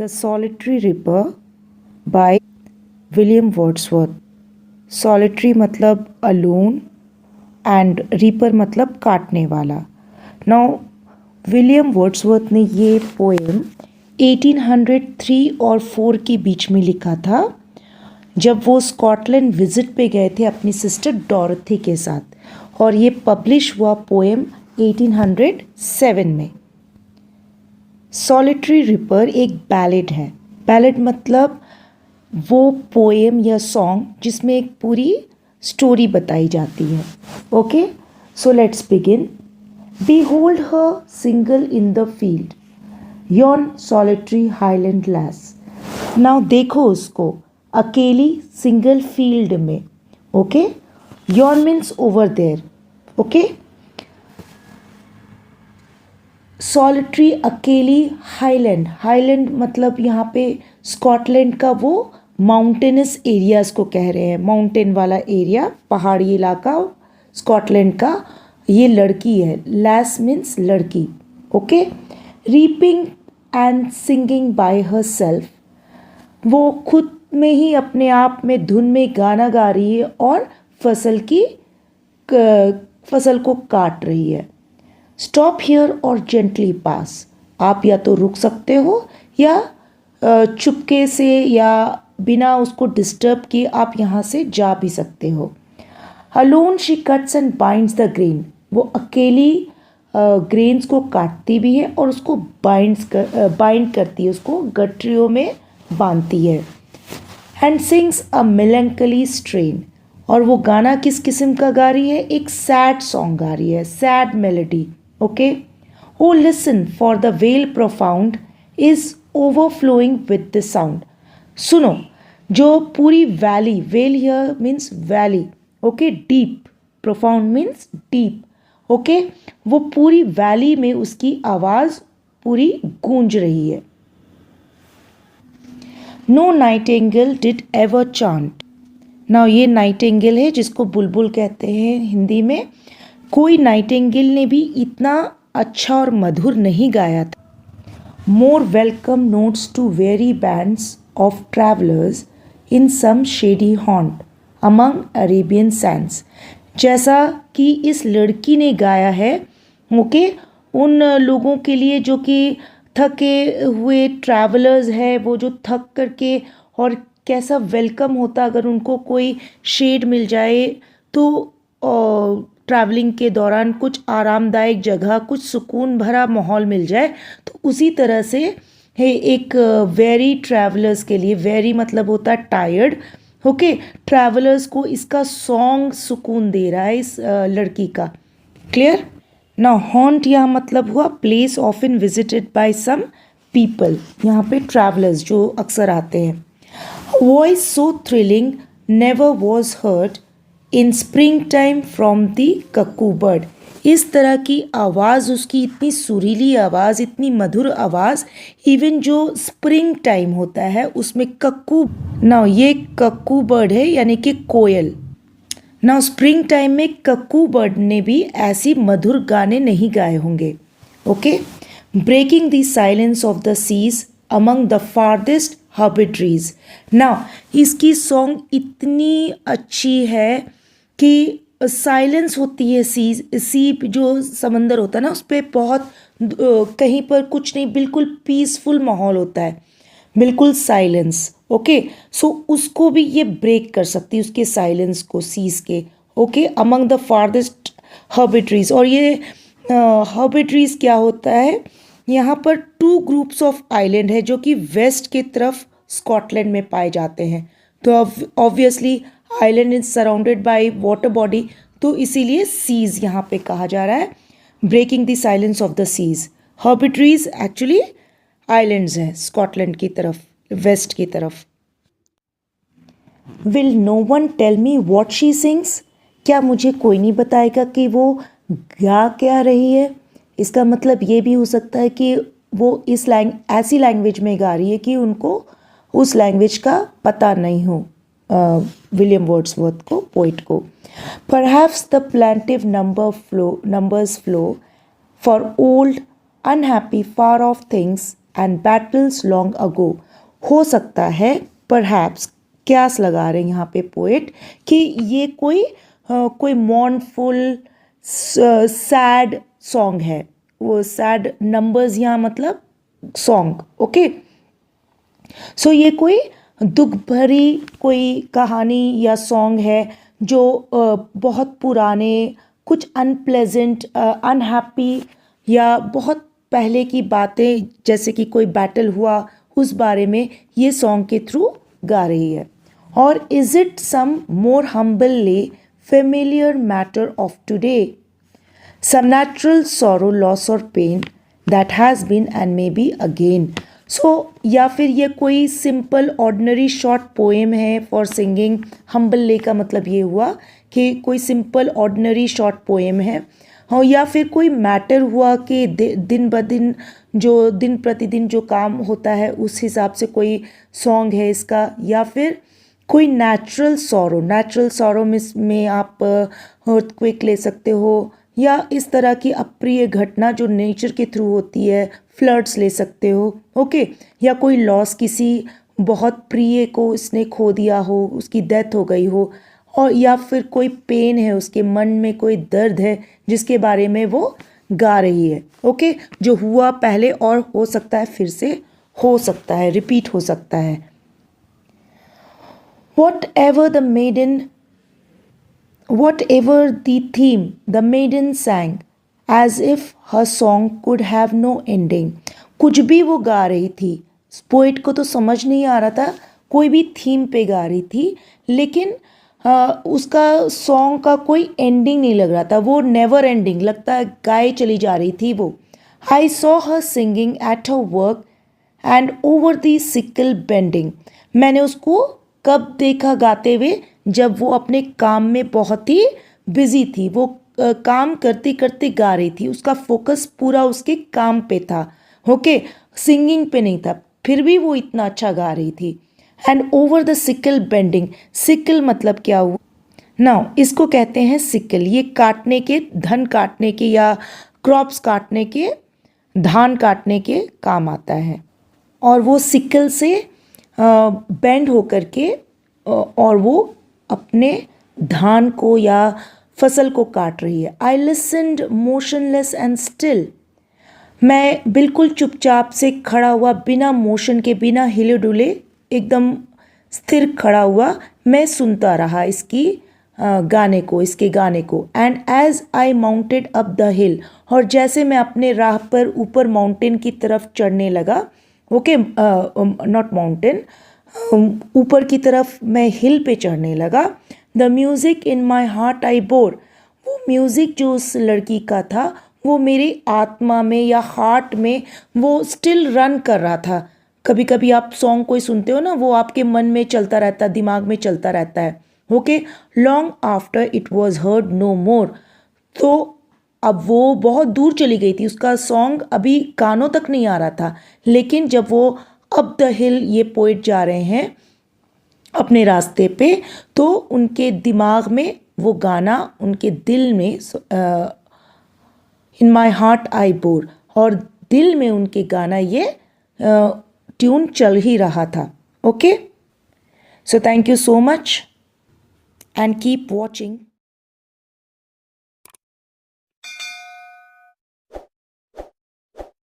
The solitary ripper by William Wordsworth. Solitary मतलब alone and reaper मतलब काटने वाला। नाउ विलियम वर्ड्सवर्थ ने ये पोएम 1803 और 4 के बीच में लिखा था, जब वो स्कॉटलैंड विजिट पे गए थे अपनी सिस्टर डॉरथी के साथ, और ये पब्लिश हुआ पोएम 1807 में। सॉलिटरी रिपर एक बैलेड है। बैलेड मतलब वो पोएम या सॉन्ग जिसमें एक पूरी स्टोरी बताई जाती है। Okay, so let's begin. Behold her single in the field, yon solitary highland lass। Now देखो उसको अकेली सिंगल फील्ड में। Okay, yon means over there। Okay, solitary अकेली, हाईलैंड, हाईलैंड मतलब यहाँ पे स्कॉटलैंड का वो माउंटेनस एरियाज को कह रहे हैं, माउंटेन वाला एरिया, पहाड़ी इलाका स्कॉटलैंड का। ये लड़की है, लैस मीन्स लड़की। Okay, reaping and singing by her self, वो खुद में ही अपने आप में धुन में गाना गा रही है और फसल को काट रही है। स्टॉप हियर और जेंटली पास, आप या तो रुक सकते हो या चुपके से या बिना उसको डिस्टर्ब किए आप यहाँ से जा भी सकते हो। Alone she cuts and binds the grain, वो अकेली ग्रेन्स को काटती भी है और उसको बाइंड करती है, उसको गठरियों में बांधती है। And sings a melancholy strain, और वो गाना किस किस्म का गा रही है? एक सैड सॉन्ग गा रही है, sad melody. Okay, O listen for the vale profound is overflowing with the sound. सुनो, जो पूरी valley, vale here means valley. Okay, deep, profound means deep. Okay, वो पूरी वैली में उसकी आवाज़ पूरी गूंज रही है। No nightingale did ever chant. Now ये नाइटिंगेल है जिसको बुलबुल कहते हैं हिंदी में। कोई नाइटिंगेल ने भी इतना अच्छा और मधुर नहीं गाया था। More welcome notes to weary bands of travellers in some shady haunt among Arabian sands, जैसा कि इस लड़की ने गाया है। ओके, उन लोगों के लिए जो कि थके हुए ट्रैवलर्स है, वो जो थक करके, और कैसा वेलकम होता अगर उनको कोई शेड मिल जाए तो ट्रैवलिंग के दौरान कुछ आरामदायक जगह, कुछ सुकून भरा माहौल मिल जाए, तो उसी तरह से है एक वेरी ट्रैवलर्स के लिए, वेरी मतलब होता है टायर्ड। ओके, ट्रैवलर्स को इसका सॉन्ग सुकून दे रहा है इस लड़की का। क्लियर? नाउ हॉन्ट यहाँ मतलब हुआ place often visited by some people, यहाँ पे ट्रैवलर्स जो अक्सर आते हैं। Voice so thrilling never was heard in spring time from the cuckoo bird, इस तरह की आवाज़ उसकी, इतनी सुरीली आवाज़, इतनी मधुर आवाज़, इवन जो स्प्रिंग टाइम होता है उसमें कक्कू, ना ये कक्कू बर्ड है यानी कि कोयल। ना स्प्रिंग टाइम में कक्कू बर्ड ने भी ऐसी मधुर गाने नहीं गाए होंगे। Okay, breaking the silence of the seas among the farthest हर्बिट्रीज। ना इसकी सॉन्ग इतनी अच्छी है कि साइलेंस होती है, सी जो समंदर होता है ना, उस पर बहुत कहीं पर कुछ नहीं, बिल्कुल पीसफुल माहौल होता है, बिल्कुल साइलेंस। ओके, सो उसको भी ये ब्रेक कर सकती है, उसके साइलेंस को, सीज के। ओके, अमंग द फारदेस्ट हर्बिट्रीज, और ये हर्बिट्रीज क्या होता है? यहाँ पर 2 ग्रुप्स ऑफ आइलैंड है जो कि वेस्ट के तरफ स्कॉटलैंड में पाए जाते हैं। तो obviously island is surrounded by water body, तो इसीलिए सीज यहाँ पे कहा जा रहा है, breaking the silence of the seas. हर्बिट्रीज एक्चुअली आइलैंड्स हैं स्कॉटलैंड की तरफ, वेस्ट की तरफ। Will no one tell me what she sings, क्या मुझे कोई नहीं बताएगा कि वो गा क्या रही है? इसका मतलब ये भी हो सकता है कि वो इस ऐसी लैंग्वेज में गा रही है कि उनको उस लैंग्वेज का पता नहीं हो, विलियम वर्ड्सवर्थ को, पोइट को। Perhaps the plaintiff numbers flow for old unhappy far of things and battles long ago. हो सकता है, परहैप्स, क्यास लगा रहे हैं यहाँ पे पोएट कि ये कोई मॉर्नफुल सैड सॉन्ग है। वो सैड नंबर्स यहाँ मतलब सॉन्ग, ओके। सो ये कोई दुख भरी कोई कहानी या सॉन्ग है जो बहुत पुराने, कुछ अनप्लेजेंट, अनहैप्पी या बहुत पहले की बातें, जैसे कि कोई बैटल हुआ उस बारे में ये सॉन्ग के थ्रू गा रही है। और is it some more humbly familiar matter of today, some natural sorrow, loss or pain that has been and may be again। सो या फिर ये कोई सिंपल ऑर्डिनरी शॉर्ट पोएम है फॉर सिंगिंग। हम्बल ले का मतलब ये हुआ कि कोई सिंपल ऑर्डिनरी शॉर्ट पोएम है, हाँ, या फिर कोई मैटर हुआ कि दिन ब दिन जो दिन प्रतिदिन जो काम होता है उस हिसाब से कोई सॉन्ग है इसका। या फिर कोई नेचुरल सॉरो में आप अर्थक्वेक ले सकते हो, या इस तरह की अप्रिय घटना जो नेचर के थ्रू होती है, फ्लड्स ले सकते हो, ओके। या कोई लॉस, किसी बहुत प्रिय को इसने खो दिया हो, उसकी डेथ हो गई हो, और या फिर कोई पेन है, उसके मन में कोई दर्द है जिसके बारे में वो गा रही है, ओके। जो हुआ पहले और हो सकता है फिर से हो सकता है, रिपीट हो सकता है। Whatever the theme, the maiden sang as if her song could have no ending। कुछ भी वो गा रही थी, पोइट को तो समझ नहीं आ रहा था, कोई भी थीम पे गा रही थी, लेकिन उसका सॉन्ग का कोई एंडिंग नहीं लग रहा था, वो नेवर एंडिंग लगता है गाए चली जा रही थी वो। I saw her singing at her work and over the sickle bending. मैंने उसको कब देखा गाते हुए, जब वो अपने काम में बहुत ही बिजी थी, वो काम करते करते गा रही थी, उसका फोकस पूरा उसके काम पे था, ओके, सिंगिंग पे नहीं था, फिर भी वो इतना अच्छा गा रही थी। And over the sickle bending, sickle मतलब क्या हुआ नाउ, इसको कहते हैं सिकल। ये काटने के, धन काटने के या क्रॉप्स काटने के, धान काटने के काम आता है। और वो सिकल से बेंड होकर के और वो अपने धान को या फसल को काट रही है। आई लिसनड मोशनलेस एंड स्टिल, मैं बिल्कुल चुपचाप से खड़ा हुआ, बिना मोशन के, बिना हिले डुले, एकदम स्थिर खड़ा हुआ मैं सुनता रहा इसकी गाने को, इसके गाने को। And as I mounted up the hill, और जैसे मैं अपने राह पर ऊपर माउंटेन की तरफ चढ़ने लगा, ओके, नॉट माउंटेन, ऊपर की तरफ मैं हिल पे चढ़ने लगा। The music in my heart I bore, वो म्यूज़िक जो उस लड़की का था वो मेरी आत्मा में या हार्ट में वो स्टिल रन कर रहा था। कभी कभी आप सॉन्ग कोई सुनते हो ना, वो आपके मन में चलता रहता है, दिमाग में चलता रहता है, okay. Long after it was heard no more, तो अब वो बहुत दूर चली गई थी, उसका सॉन्ग अभी कानों तक नहीं आ रहा था। लेकिन जब वो अप द हिल ये पोइट जा रहे हैं अपने रास्ते पे, तो उनके दिमाग में वो गाना, उनके दिल में, इन माई हार्ट आई बोर, और दिल में उनके गाना ये ट्यून चल ही रहा था, okay. So thank you so much and keep watching.